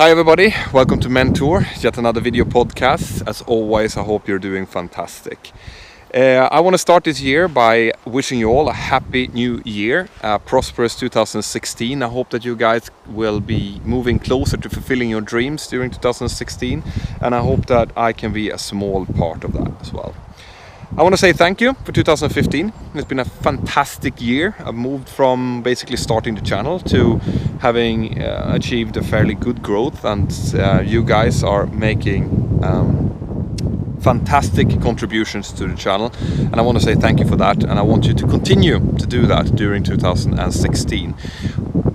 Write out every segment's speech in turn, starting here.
Hi everybody, welcome to Mentour, yet another video podcast. As always, I hope you're doing fantastic. I want to start this year by wishing you all a happy new year, a prosperous 2016. I hope that you guys will be moving closer to fulfilling your dreams during 2016, and I hope that I can be a small part of that as well. I want to say thank you for 2015. It's been a fantastic year. I've moved from basically starting the channel to having achieved a fairly good growth, and you guys are making fantastic contributions to the channel, and I want to say thank you for that, and I want you to continue to do that during 2016.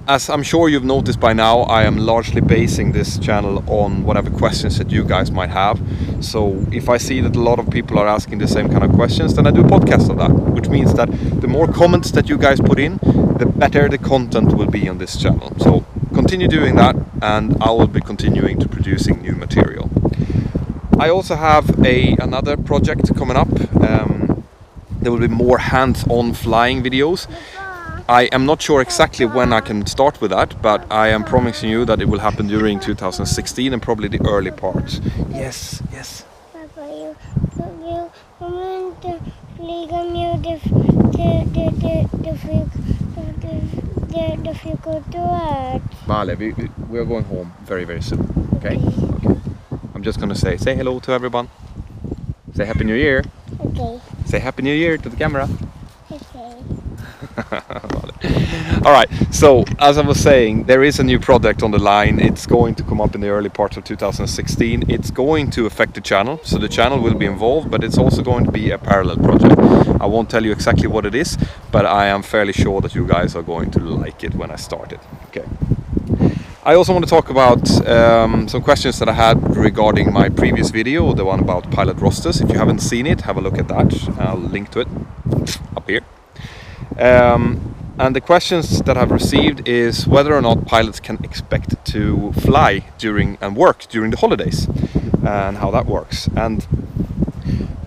As I'm sure you've noticed by now, I am largely basing this channel on whatever questions that you guys might have. So if I see that a lot of people are asking the same kind of questions, then I do a podcast of that, which means that the more comments that you guys put in, the better the content will be on this channel. So continue doing that, and I will be continuing to producing new material. I also have another project coming up. There will be more hands-on flying videos. I am not sure exactly when I can start with that, but I am promising you that it will happen during 2016 and probably the early parts. Yes. Pappa, you kommer inte flyga med the flyger. Vale, we are going home very, very soon. Okay? I'm just gonna say hello to everyone. Say Happy New Year. Okay. Say Happy New Year to the camera. Okay. Alright, so as I was saying, there is a new project on the line. It's going to come up in the early parts of 2016. It's going to affect the channel, so the channel will be involved, but it's also going to be a parallel project. I won't tell you exactly what it is, but I am fairly sure that you guys are going to like it when I start it. Okay. I also want to talk about some questions that I had regarding my previous video, the one about pilot rosters. If you haven't seen it, have a look at that. I'll link to it up here. And the questions that I've received is whether or not pilots can expect to fly and work during the holidays, and how that works. And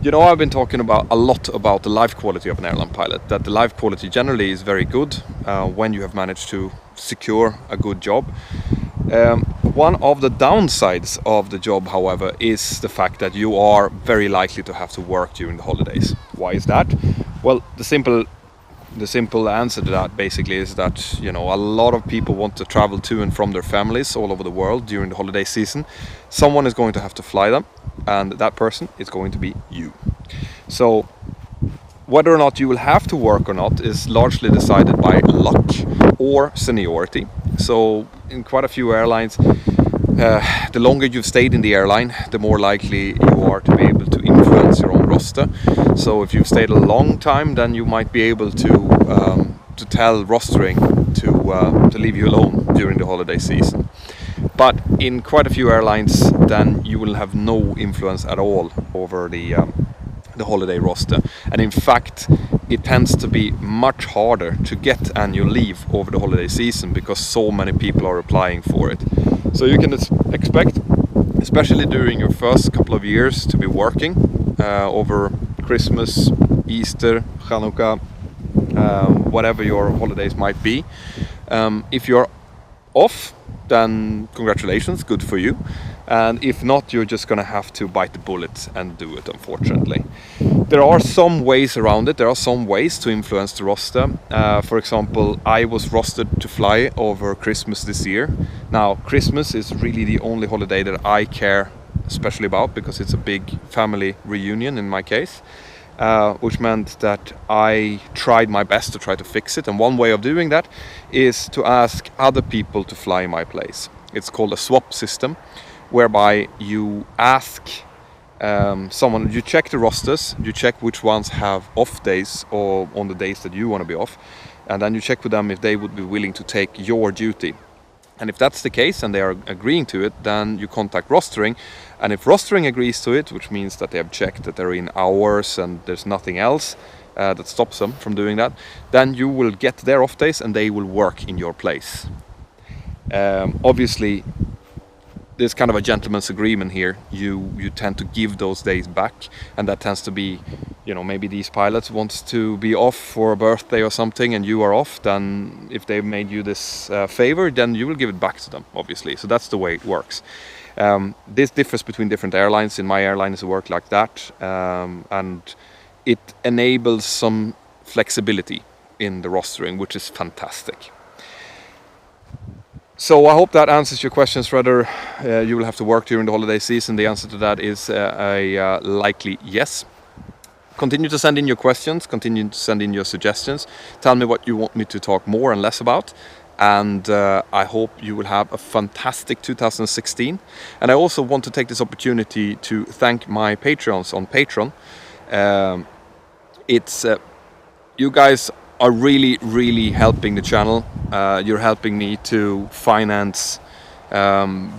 you know, I've been talking a lot about the life quality of an airline pilot, that the life quality generally is very good when you have managed to secure a good job. One of the downsides of the job, however, is the fact that you are very likely to have to work during the holidays. Why is that? Well, the simple answer to that basically is that, you know, a lot of people want to travel to and from their families all over the world during the holiday season. Someone is going to have to fly them, and that person is going to be you. So whether or not you will have to work or not is largely decided by luck or seniority. So in quite a few airlines, the longer you've stayed in the airline, the more likely you are to be able to influence your own roster. So if you've stayed a long time, then you might be able to tell rostering to leave you alone during the holiday season. But in quite a few airlines, then you will have no influence at all over the holiday roster. And in fact, it tends to be much harder to get annual leave over the holiday season because so many people are applying for it. So you can expect, especially during your first couple of years, to be working over Christmas, Easter, Hanukkah, whatever your holidays might be. If you're off, then congratulations, good for you. And if not, you're just gonna have to bite the bullet and do it, unfortunately. There are some ways around it. There are some ways to influence the roster. For example, I was rostered to fly over Christmas this year. Now, Christmas is really the only holiday that I care especially about, because it's a big family reunion in my case, which meant that I tried my best to try to fix it. And one way of doing that is to ask other people to fly my place. It's called a swap system, whereby you ask someone, you check the rosters, you check which ones have off days or on the days that you want to be off, and then you check with them if they would be willing to take your duty. And if that's the case and they are agreeing to it, then you contact rostering, and if rostering agrees to it, which means that they have checked that they're in hours and there's nothing else that stops them from doing that, then you will get their off days and they will work in your place. Obviously, there's kind of a gentleman's agreement here. You tend to give those days back, and that tends to be, you know, maybe these pilots wants to be off for a birthday or something, and you are off. Then if they made you this favor, then you will give it back to them, obviously. So that's the way it works. This differs between different airlines. In my airline, it's work like that, and it enables some flexibility in the rostering, which is fantastic. So I hope that answers your questions. Whether you will have to work during the holiday season, the answer to that is a likely yes. Continue to send in your questions, continue to send in your suggestions. Tell me what you want me to talk more and less about. And I hope you will have a fantastic 2016. And I also want to take this opportunity to thank my Patreons on Patreon. You guys are really helping the channel. You're helping me to finance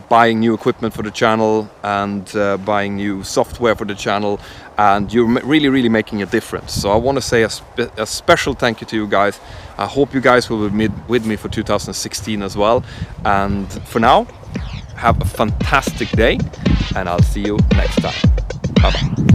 buying new equipment for the channel and buying new software for the channel, and you're really making a difference. So I want to say a special thank you to you guys. I hope you guys will be with me for 2016 as well. And for now, have a fantastic day, and I'll see you next time. Bye bye.